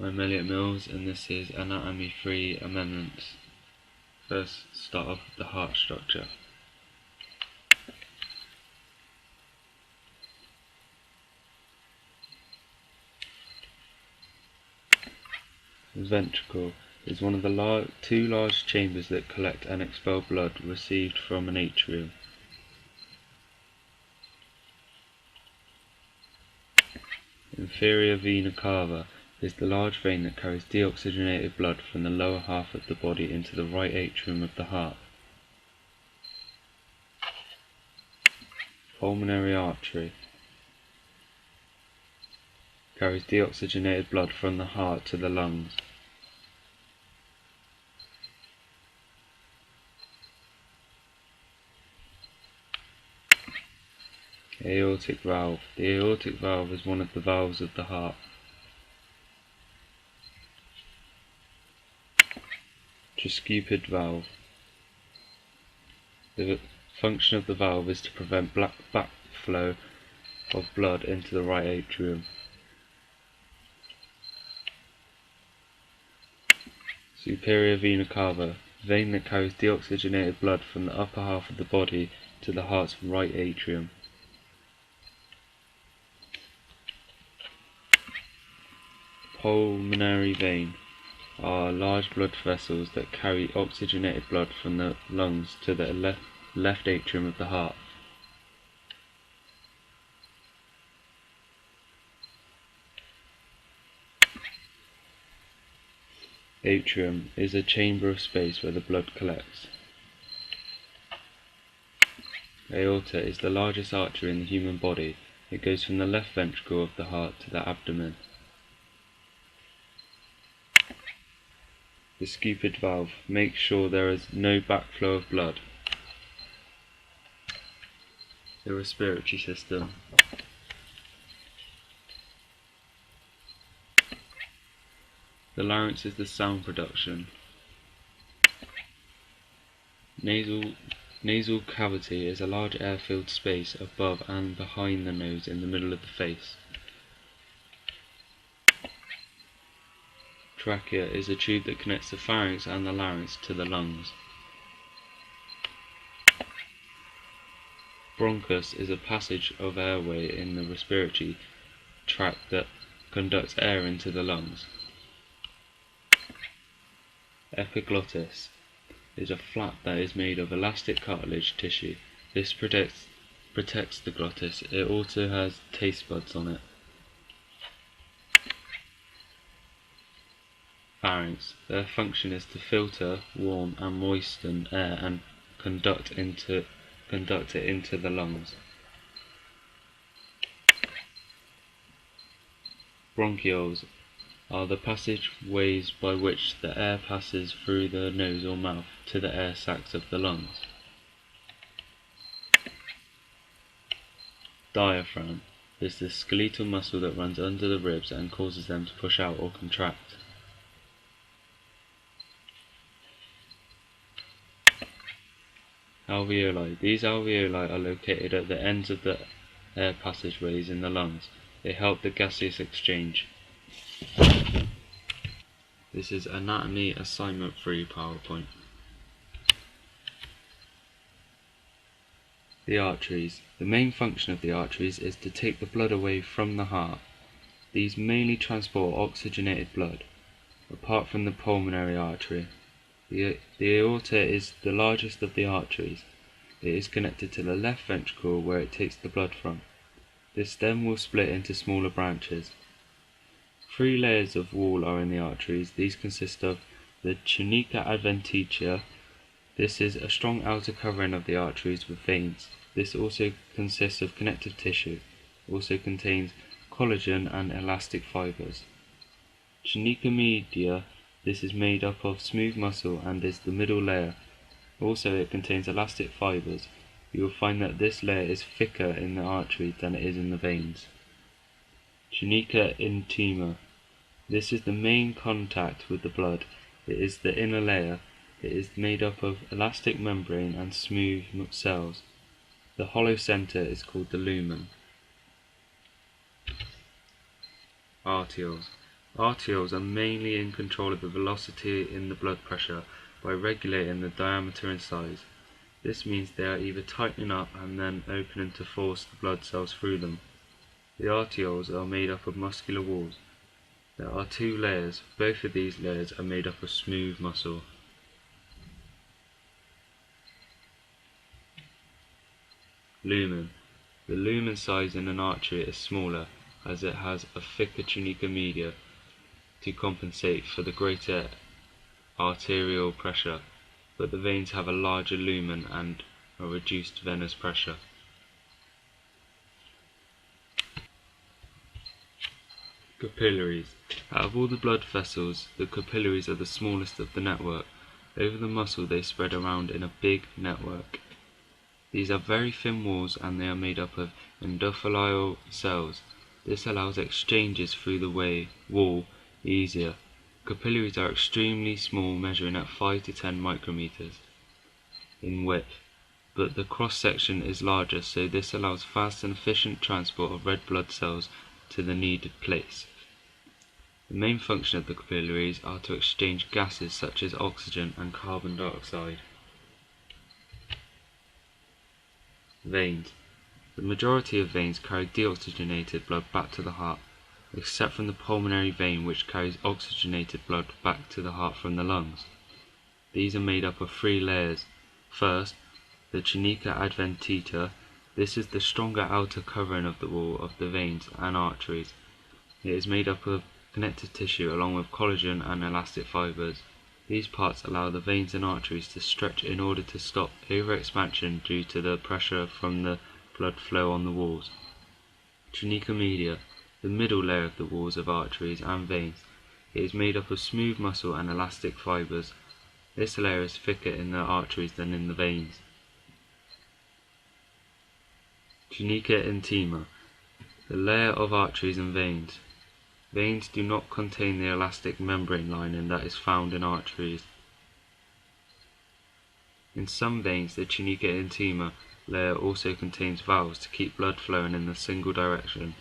I'm Elliot Mills, and this is Anatomy 3 Amendments. First, start off with the heart structure. The ventricle is one of the two large chambers that collect and expel blood received from an atrium. Inferior vena cava is the large vein that carries deoxygenated blood from the lower half of the body into the right atrium of the heart. Pulmonary artery carries deoxygenated blood from the heart to the lungs. Aortic valve. The aortic valve is one of the valves of the heart. Tricuspid valve. The function of the valve is to prevent backflow of blood into the right atrium. Superior vena cava, vein that carries deoxygenated blood from the upper half of the body to the heart's right atrium. Pulmonary vein are large blood vessels that carry oxygenated blood from the lungs to the left atrium of the heart. Atrium is a chamber of space where the blood collects. Aorta is the largest artery in the human body. It goes from the left ventricle of the heart to the abdomen. The Tricuspid valve makes sure there is no backflow of blood. The respiratory system. The larynx is the sound production. Nasal cavity is a large air-filled space above and behind the nose in the middle of the face. Trachea is a tube that connects the pharynx and the larynx to the lungs. Bronchus is a passage of airway in the respiratory tract that conducts air into the lungs. Epiglottis is a flap that is made of elastic cartilage tissue. This protects the glottis. It also has taste buds on it. Pharynx. Their function is to filter, warm and moisten air and conduct it into the lungs. Bronchioles are the passageways by which the air passes through the nose or mouth to the air sacs of the lungs. Diaphragm is the skeletal muscle that runs under the ribs and causes them to push out or contract. Alveoli. These alveoli are located at the ends of the air passageways in the lungs. They help the gaseous exchange. This is Anatomy Assignment 3 PowerPoint. The arteries. The main function of the arteries is to take the blood away from the heart. These mainly transport oxygenated blood, apart from the pulmonary artery. The aorta is the largest of the arteries. It is connected to the left ventricle where it takes the blood from. This then will split into smaller branches. 3 layers of wall are in the arteries. These consist of the tunica adventitia. This is a strong outer covering of the arteries with veins. This also consists of connective tissue. It also contains collagen and elastic fibers. Tunica media. This is made up of smooth muscle and is the middle layer. Also, it contains elastic fibers. You will find that this layer is thicker in the artery than it is in the veins. Tunica intima. This is the main contact with the blood. It is the inner layer. It is made up of elastic membrane and smooth cells. The hollow center is called the lumen. Arterioles Arterioles are mainly in control of the velocity in the blood pressure by regulating the diameter and size. This means they are either tightening up and then opening to force the blood cells through them. The arterioles are made up of muscular walls. There are two layers. Both of these layers are made up of smooth muscle. Lumen. The lumen size in an artery is smaller as it has a thicker tunica media to compensate for the greater arterial pressure, but the veins have a larger lumen and a reduced venous pressure. Capillaries. Out of all the blood vessels, the capillaries are the smallest of the network. Over the muscle they spread around in a big network. These are very thin walls and they are made up of endothelial cells. This allows exchanges through the wall easier. Capillaries are extremely small, measuring at 5 to 10 micrometers in width, but the cross-section is larger, so this allows fast and efficient transport of red blood cells to the needed place. The main function of the capillaries are to exchange gases such as oxygen and carbon dioxide. Veins. The majority of veins carry deoxygenated blood back to the heart, except from the pulmonary vein, which carries oxygenated blood back to the heart from the lungs. These are made up of three layers. First, the tunica adventita. This is the stronger outer covering of the wall of the veins and arteries. It is made up of connective tissue along with collagen and elastic fibers. These parts allow the veins and arteries to stretch in order to stop overexpansion due to the pressure from the blood flow on the walls. Tunica media, the middle layer of the walls of arteries and veins. It is made up of smooth muscle and elastic fibers. This layer is thicker in the arteries than in the veins. Tunica intima, the layer of arteries and veins. Veins do not contain the elastic membrane lining that is found in arteries. In some veins, the tunica intima layer also contains valves to keep blood flowing in a single direction.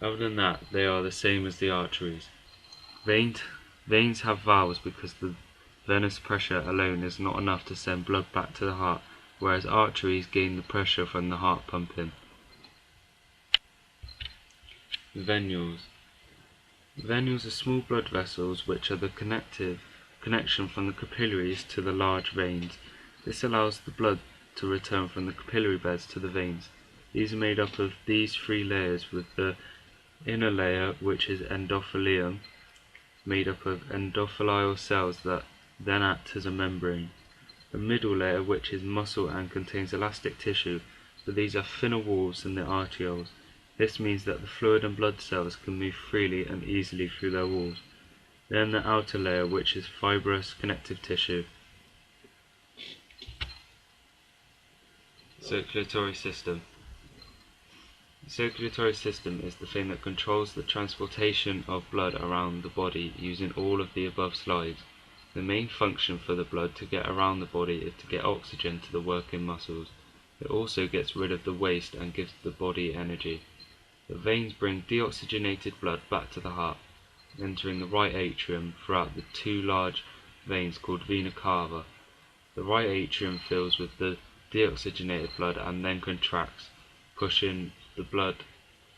Other than that, they are the same as the arteries. Veins have valves because the venous pressure alone is not enough to send blood back to the heart, whereas arteries gain the pressure from the heart pumping. Venules. Venules are small blood vessels which are the connection from the capillaries to the large veins. This allows the blood to return from the capillary beds to the veins. These are made up of these three layers, with the inner layer, which is endothelium, made up of endothelial cells that then act as a membrane. The middle layer, which is muscle and contains elastic tissue, but these are thinner walls than the arterioles. This means that the fluid and blood cells can move freely and easily through their walls. Then the outer layer, which is fibrous connective tissue. Circulatory system. The circulatory system is the thing that controls the transportation of blood around the body using all of the above slides. The main function for the blood to get around the body is to get oxygen to the working muscles. It also gets rid of the waste and gives the body energy. The veins bring deoxygenated blood back to the heart, entering the right atrium throughout the two large veins called vena cava. The right atrium fills with the deoxygenated blood and then contracts, pushing the blood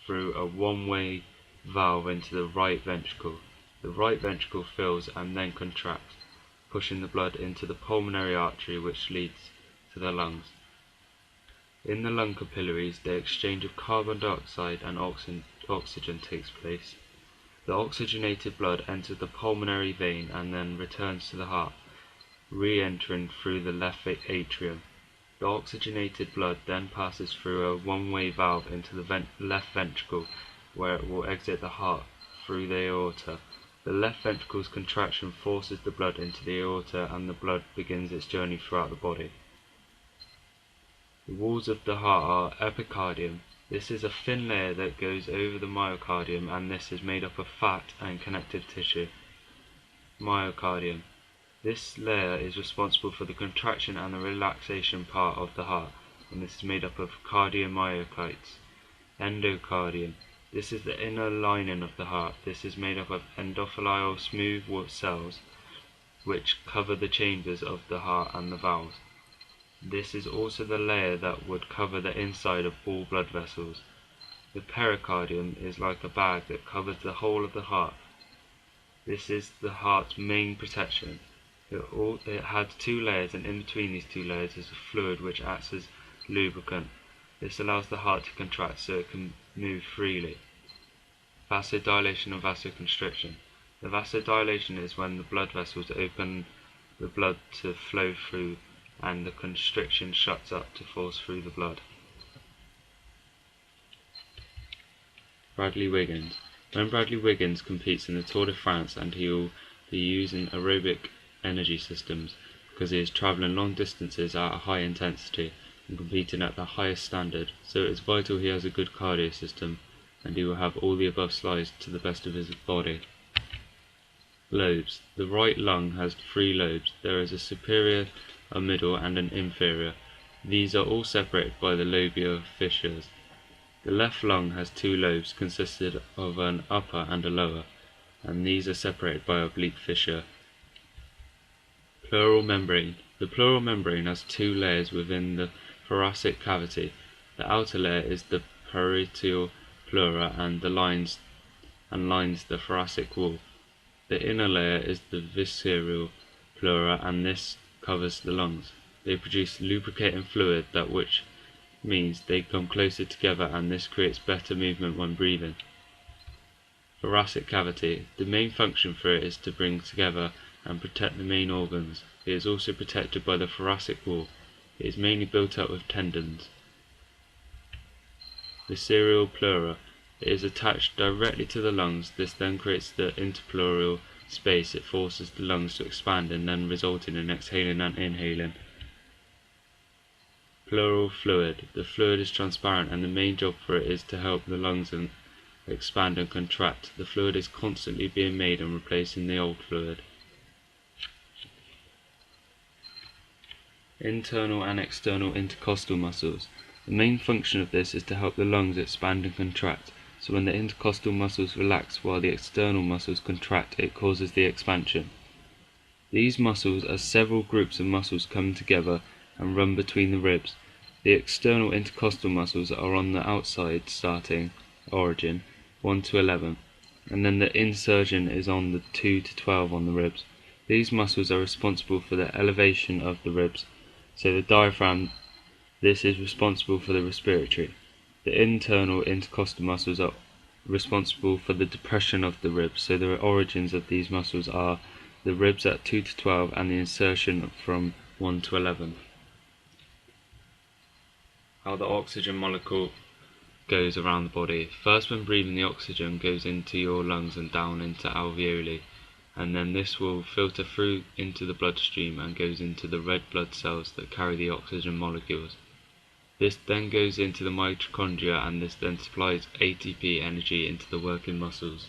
through a one-way valve into the right ventricle. The right ventricle fills and then contracts, pushing the blood into the pulmonary artery, which leads to the lungs. In the lung capillaries, the exchange of carbon dioxide and oxygen takes place. The oxygenated blood enters the pulmonary vein and then returns to the heart, re-entering through the left atrium. The oxygenated blood then passes through a one-way valve into the left ventricle, where it will exit the heart through the aorta. The left ventricle's contraction forces the blood into the aorta and the blood begins its journey throughout the body. The walls of the heart are epicardium. This is a thin layer that goes over the myocardium, and this is made up of fat and connective tissue. Myocardium. This layer is responsible for the contraction and the relaxation part of the heart, and this is made up of cardiomyocytes. Endocardium. This is the inner lining of the heart. This is made up of endothelial smooth cells which cover the chambers of the heart and the valves. This is also the layer that would cover the inside of all blood vessels. The pericardium is like a bag that covers the whole of the heart. This is the heart's main protection. It has two layers, and in between these two layers is a fluid which acts as lubricant. This allows the heart to contract so it can move freely. Vasodilation and vasoconstriction. The vasodilation is when the blood vessels open the blood to flow through, and the constriction shuts up to force through the blood. Bradley Wiggins. When Bradley Wiggins competes in the Tour de France, and he will be using aerobic energy systems because he is travelling long distances at a high intensity and competing at the highest standard, so it is vital he has a good cardio system, and he will have all the above slides to the best of his body. Lobes. The right lung has 3 lobes. There is a superior, a middle and an inferior. These are all separated by the lobular fissures. The left lung has 2 lobes consisted of an upper and a lower, and these are separated by oblique fissure. Pleural membrane. The pleural membrane has 2 layers within the thoracic cavity. The outer layer is the parietal pleura and lines the thoracic wall. The inner layer is the visceral pleura, and this covers the lungs. They produce lubricating fluid, which means they come closer together, and this creates better movement when breathing. Thoracic cavity. The main function for it is to bring together and protect the main organs. It is also protected by the thoracic wall. It is mainly built up with tendons. Visceral pleura. It is attached directly to the lungs. This then creates the interpleural space. It forces the lungs to expand and then resulting in exhaling and inhaling. Pleural fluid. The fluid is transparent, and the main job for it is to help the lungs expand and contract. The fluid is constantly being made and replacing the old fluid. Internal and external intercostal muscles. The main function of this is to help the lungs expand and contract. So when the intercostal muscles relax while the external muscles contract, it causes the expansion. These muscles are several groups of muscles come together and run between the ribs. The external intercostal muscles are on the outside starting origin 1 to 11, and then the insertion is on the 2 to 12 on the ribs. These muscles are responsible for the elevation of the ribs, so the diaphragm, this is responsible for the respiratory. The internal intercostal muscles are responsible for the depression of the ribs, so the origins of these muscles are the ribs at 2 to 12 and the insertion from 1 to 11. How the oxygen molecule goes around the body. First, when breathing, the oxygen goes into your lungs and down into alveoli, and then this will filter through into the bloodstream and goes into the red blood cells that carry the oxygen molecules. This then goes into the mitochondria, and this then supplies ATP energy into the working muscles.